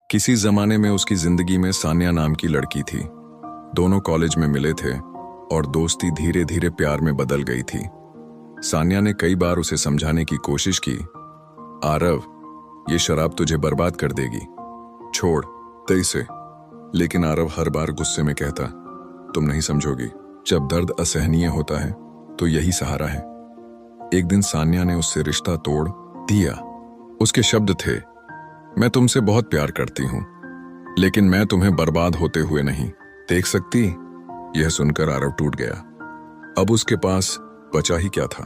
किसी जमाने में उसकी जिंदगी में सान्या नाम की लड़की थी। दोनों कॉलेज में मिले थे और दोस्ती धीरे धीरे प्यार में बदल गई थी। सान्या ने कई बार उसे समझाने की कोशिश की, आरव, ये शराब तुझे बर्बाद कर देगी, छोड़ दे इसे। लेकिन आरव हर बार गुस्से में कहता, तुम नहीं समझोगी, जब दर्द असहनीय होता है तो यही सहारा है। एक दिन सान्या ने उससे रिश्ता तोड़ दिया। उसके शब्द थे, मैं तुमसे बहुत प्यार करती हूं, लेकिन मैं तुम्हें बर्बाद होते हुए नहीं देख सकती। यह सुनकर आरव टूट गया। अब उसके पास बचा ही क्या था?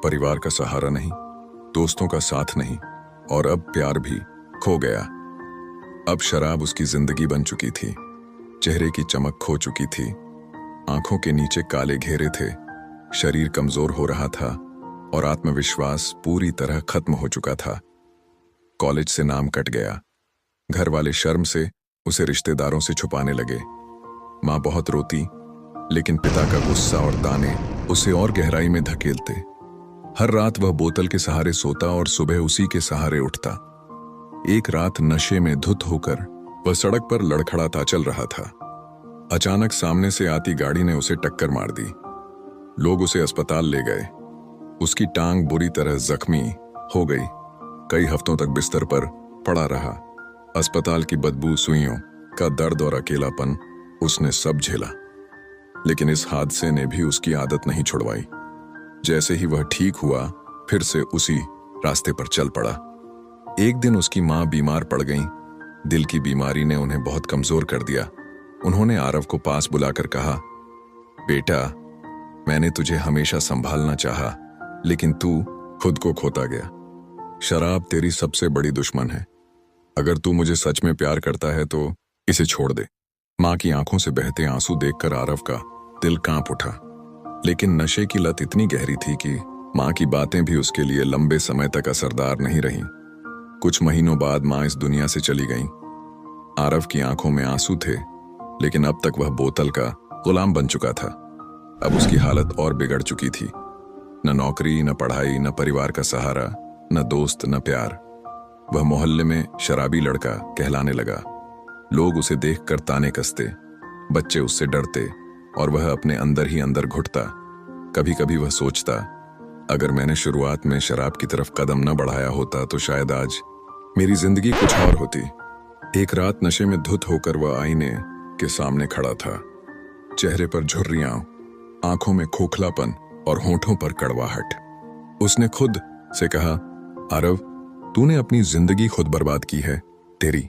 परिवार का सहारा नहीं, दोस्तों का साथ नहीं, और अब प्यार भी खो गया। अब शराब उसकी जिंदगी बन चुकी थी। चेहरे की चमक खो चुकी थी, आंखों के नीचे काले घेरे थे, शरीर कमजोर हो रहा था और आत्मविश्वास पूरी तरह खत्म हो चुका था। कॉलेज से नाम कट गया। घर वाले शर्म से उसे रिश्तेदारों से छुपाने लगे। माँ बहुत रोती, लेकिन पिता का गुस्सा और ताने उसे और गहराई में धकेलते। हर रात वह बोतल के सहारे सोता और सुबह उसी के सहारे उठता। एक रात नशे में धुत होकर वह सड़क पर लड़खड़ाता चल रहा था। अचानक सामने से आती गाड़ी ने उसे टक्कर मार दी। लोग उसे अस्पताल ले गए। उसकी टांग बुरी तरह जख्मी हो गई। कई हफ्तों तक बिस्तर पर पड़ा रहा। अस्पताल की बदबू, सुइयों का दर्द और अकेलापन, उसने सब झेला। लेकिन इस हादसे ने भी उसकी आदत नहीं छुड़वाई। जैसे ही वह ठीक हुआ, फिर से उसी रास्ते पर चल पड़ा। एक दिन उसकी माँ बीमार पड़ गई। दिल की बीमारी ने उन्हें बहुत कमजोर कर दिया। उन्होंने आरव को पास बुलाकर कहा, बेटा, मैंने तुझे हमेशा संभालना चाहा, लेकिन तू खुद को खोता गया। शराब तेरी सबसे बड़ी दुश्मन है। अगर तू मुझे सच में प्यार करता है तो इसे छोड़ दे। माँ की आंखों से बहते आंसू देखकर आरव का दिल कांप उठा। लेकिन नशे की लत इतनी गहरी थी कि माँ की बातें भी उसके लिए लंबे समय तक असरदार नहीं रहीं। कुछ महीनों बाद माँ इस दुनिया से चली गईं। आरव की आंखों में आंसू थे, लेकिन अब तक वह बोतल का गुलाम बन चुका था। अब उसकी हालत और बिगड़ चुकी थी। न नौकरी, न पढ़ाई, न परिवार का सहारा, न दोस्त, न प्यार। वह मोहल्ले में शराबी लड़का कहलाने लगा। लोग उसे देखकर ताने कसते, बच्चे उससे डरते और वह अपने अंदर ही अंदर घुटता। कभी कभी वह सोचता, अगर मैंने शुरुआत में शराब की तरफ कदम न बढ़ाया होता तो शायद आज मेरी जिंदगी कुछ और होती। एक रात नशे में धुत होकर वह आईने के सामने खड़ा था। चेहरे पर झुर्रियां, आंखों में खोखलापन और होठों पर कड़वाहट। उसने खुद से कहा, आरव, तूने अपनी जिंदगी खुद बर्बाद की है। तेरी